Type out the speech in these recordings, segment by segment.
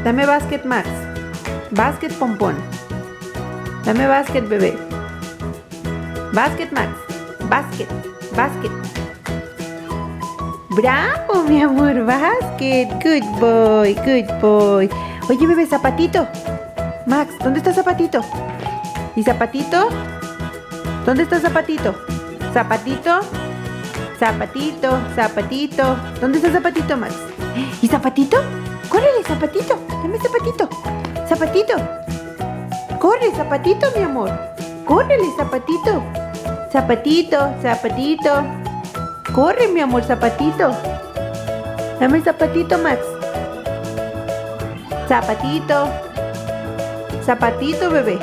Dame basket, Max. Basket, Pompón. Dame basket, bebé. Basket, Max. Basket. Basket. Bravo, mi amor. Basket. Good boy. Good boy. Oye, bebé, zapatito. Max, ¿dónde está zapatito? ¿Y zapatito? ¿Dónde está zapatito? ¿Zapatito? Zapatito, zapatito. ¿Dónde está zapatito, Max? ¿Y zapatito? ¡Córrele, zapatito! Dame zapatito. Zapatito. Corre, zapatito, mi amor. Córrele, zapatito. Zapatito, zapatito. Corre, mi amor, zapatito. Dame zapatito, Max. Zapatito. Zapatito, bebé.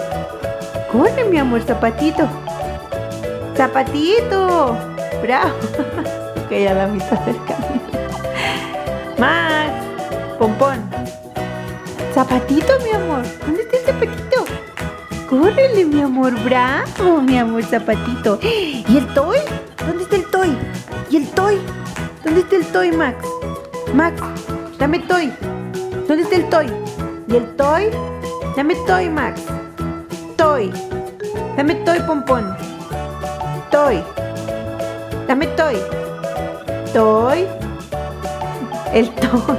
Corre, mi amor, zapatito. Zapatito. Bravo. Que ya la mitad del camino. Max. Pompón. Zapatito, mi amor. ¿Dónde está el zapatito? Córrele, mi amor. Bravo, mi amor, zapatito. ¿Y el toy? ¿Dónde está el toy? ¿Y el toy? ¿Dónde está el toy, Max? Max, dame toy. ¿Dónde está el toy? ¿Y el toy? Dame toy, Max. Toy. Dame toy, Pompón. Toy. Dame toy. Toy. El toy.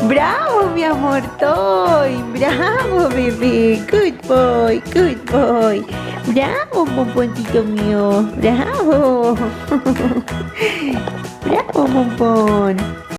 Bravo, mi amor, toy. Bravo, bebé. Good boy, good boy. Bravo, pomponcito mío. Bravo. Bravo, pompón.